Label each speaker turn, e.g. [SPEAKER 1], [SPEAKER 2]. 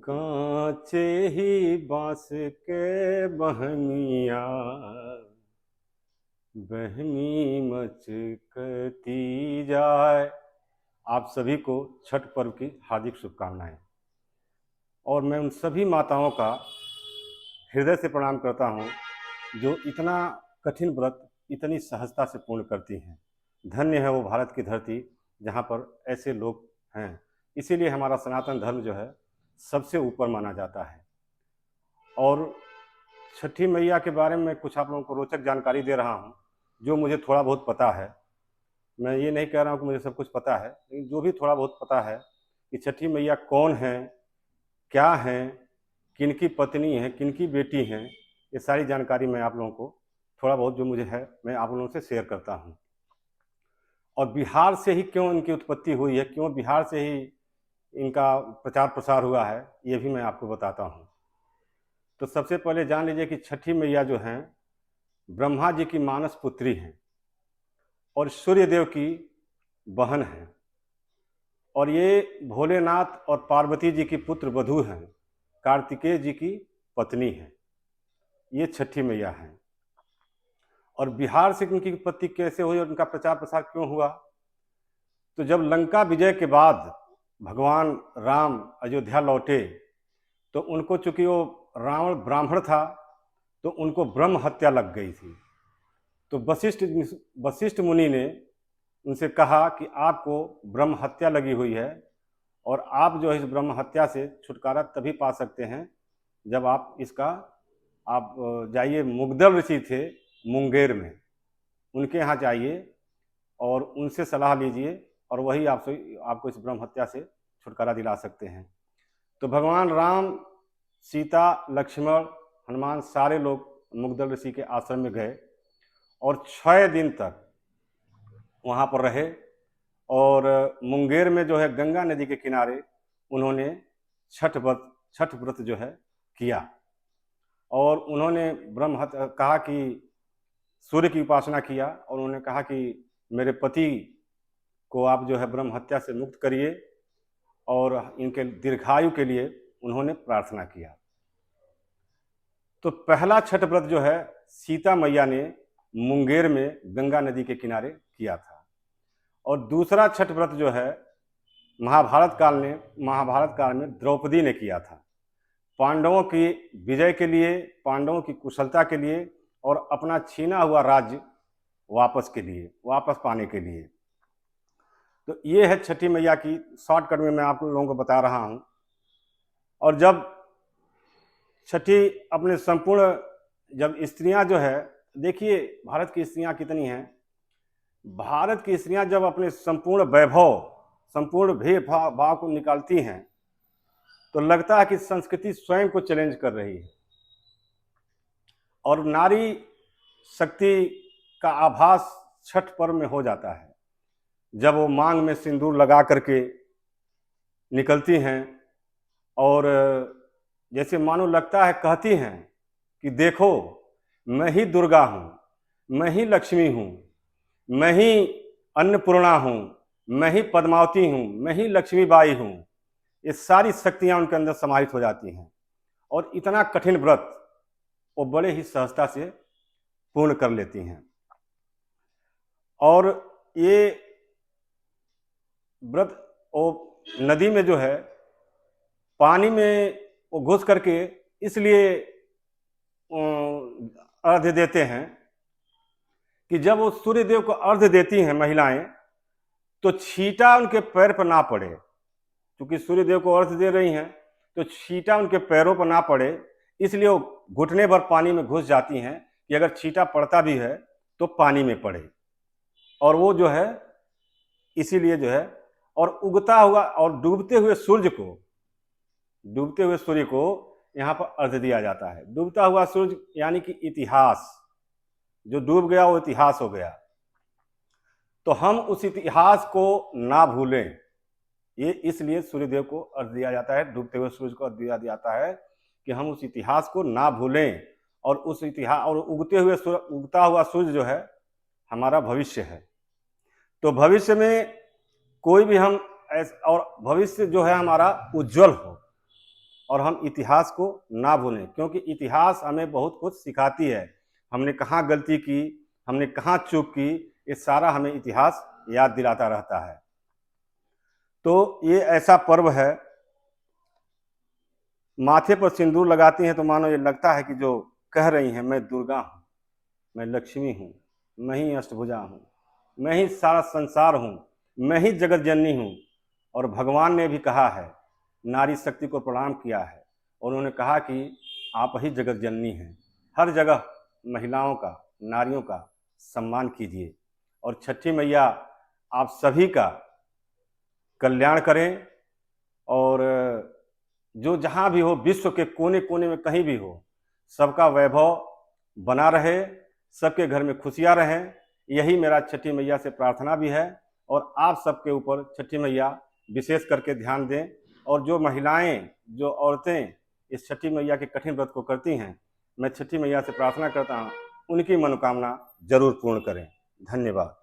[SPEAKER 1] कांचे ही बांस के बहनिया बहनी मचकती जाए। आप सभी को छठ पर्व की हार्दिक शुभकामनाएं। और मैं उन सभी माताओं का हृदय से प्रणाम करता हूं जो इतना कठिन व्रत इतनी सहजता से पूर्ण करती हैं। धन्य है वो भारत की धरती जहां पर ऐसे लोग हैं। इसीलिए हमारा सनातन धर्म जो है सबसे ऊपर माना जाता है। और छठी मैया के बारे में कुछ आप लोगों को रोचक जानकारी दे रहा हूँ जो मुझे थोड़ा बहुत पता है। मैं ये नहीं कह रहा हूँ कि मुझे सब कुछ पता है, लेकिन जो भी थोड़ा बहुत पता है कि छठी मैया कौन है, क्या हैं, किनकी पत्नी हैं, किनकी बेटी हैं, ये सारी जानकारी मैं आप लोगों को थोड़ा बहुत जो मुझे है मैं आप लोगों से शेयर करता हूँ। और बिहार से ही क्यों इनकी उत्पत्ति हुई है, क्यों बिहार से ही इनका प्रचार प्रसार हुआ है, ये भी मैं आपको बताता हूँ। तो सबसे पहले जान लीजिए कि छठी मैया जो हैं ब्रह्मा जी की मानस पुत्री हैं और सूर्य देव की बहन हैं। और ये भोलेनाथ और पार्वती जी की पुत्र वधू हैं, कार्तिकेय जी की पत्नी हैं। ये छठी मैया हैं। और बिहार से इनकी उत्पत्ति कैसे हुई और इनका प्रचार प्रसार क्यों हुआ? तो जब लंका विजय के बाद भगवान राम अयोध्या लौटे तो उनको, चूंकि वो रावण ब्राह्मण था, तो उनको ब्रह्म हत्या लग गई थी। तो वशिष्ठ मुनि ने उनसे कहा कि आपको ब्रह्म हत्या लगी हुई है और आप जो है इस ब्रह्म हत्या से छुटकारा तभी पा सकते हैं जब आप इसका, आप जाइए, मुग्दल ऋषि थे मुंगेर में, उनके यहाँ जाइए और उनसे सलाह लीजिए और वही आपको इस ब्रह्म हत्या से छुटकारा दिला सकते हैं। तो भगवान राम, सीता, लक्ष्मण, हनुमान सारे लोग मुग्दल ऋषि के आश्रम में गए और 6 दिन तक वहाँ पर रहे। और मुंगेर में जो है गंगा नदी के किनारे उन्होंने छठ व्रत जो है किया। और उन्होंने कहा कि सूर्य की उपासना किया और उन्होंने कहा कि मेरे पति को आप जो है ब्रह्म हत्या से मुक्त करिए, और इनके दीर्घायु के लिए उन्होंने प्रार्थना किया। तो पहला छठ व्रत जो है सीता मैया ने मुंगेर में गंगा नदी के किनारे किया था। और दूसरा छठ व्रत जो है महाभारत काल में द्रौपदी ने किया था, पांडवों की विजय के लिए, पांडवों की कुशलता के लिए और अपना छीना हुआ राज्य वापस पाने के लिए। तो ये है छठी मैया की शॉर्टकट में मैं आप लोगों को बता रहा हूँ। और जब छठी अपने संपूर्ण, जब स्त्रियां जो है, देखिए भारत की स्त्रियां कितनी हैं। भारत की स्त्रियां जब अपने संपूर्ण वैभव, संपूर्ण भेदभाव को निकालती हैं तो लगता है कि संस्कृति स्वयं को चैलेंज कर रही है। और नारी शक्ति का आभास छठ पर्व में हो जाता है जब वो मांग में सिंदूर लगा करके निकलती हैं और जैसे मानो लगता है, कहती हैं कि देखो मैं ही दुर्गा हूँ, मैं ही लक्ष्मी हूँ, मैं ही अन्नपूर्णा हूँ, मैं ही पद्मावती हूँ, मैं ही लक्ष्मीबाई हूँ। ये सारी शक्तियाँ उनके अंदर समाहित हो जाती हैं और इतना कठिन व्रत वो बड़े ही सहजता से पूर्ण कर लेती हैं। और ये व्रत वो नदी में जो है पानी में वो घुस करके इसलिए अर्घ्य देते हैं कि जब वो सूर्य देव को अर्घ्य देती हैं महिलाएं तो छींटा उनके पैर पर ना पड़े। क्योंकि सूर्य देव को अर्घ्य दे रही हैं तो छींटा उनके पैरों पर ना पड़े, इसलिए वो घुटने भर पानी में घुस जाती हैं कि अगर छींटा पड़ता भी है तो पानी में पड़े। और वो जो है इसीलिए जो है, और उगता हुआ और डूबते हुए सूर्य को यहाँ पर अर्घ्य दिया जाता है। डूबता हुआ सूर्य यानी कि इतिहास, जो डूब गया वो इतिहास हो गया। तो हम उस इतिहास को ना भूलें, ये इसलिए सूर्यदेव को अर्घ्य दिया जाता है, डूबते हुए सूर्य को अर्घ्य दिया जाता है कि हम उस इतिहास को ना भूलें। और उस इतिहास और उगता हुआ सूर्य जो है हमारा भविष्य है। तो भविष्य में कोई भी हम और भविष्य जो है हमारा उज्जवल हो और हम इतिहास को ना भूलें, क्योंकि इतिहास हमें बहुत कुछ सिखाती है। हमने कहाँ गलती की, हमने कहाँ चूक की, ये सारा हमें इतिहास याद दिलाता रहता है। तो ये ऐसा पर्व है, माथे पर सिंदूर लगाती हैं तो मानो ये लगता है कि जो कह रही हैं, मैं दुर्गा हूँ, मैं लक्ष्मी हूँ, मैं ही अष्टभुजा हूँ, मैं ही सारा संसार हूँ, मैं ही जगत जननी हूँ। और भगवान ने भी कहा है, नारी शक्ति को प्रणाम किया है, और उन्होंने कहा कि आप ही जगत जननी हैं। हर जगह महिलाओं का, नारियों का सम्मान कीजिए, और छठी मैया आप सभी का कल्याण करें, और जो जहाँ भी हो, विश्व के कोने कोने में कहीं भी हो, सबका वैभव बना रहे, सबके घर में खुशियाँ रहें, यही मेरा छठी मैया से प्रार्थना भी है। और आप सबके ऊपर छठी मैया विशेष करके ध्यान दें, और जो महिलाएं, जो औरतें इस छठी मैया के कठिन व्रत को करती हैं, मैं छठी मैया से प्रार्थना करता हूँ, उनकी मनोकामना जरूर पूर्ण करें। धन्यवाद।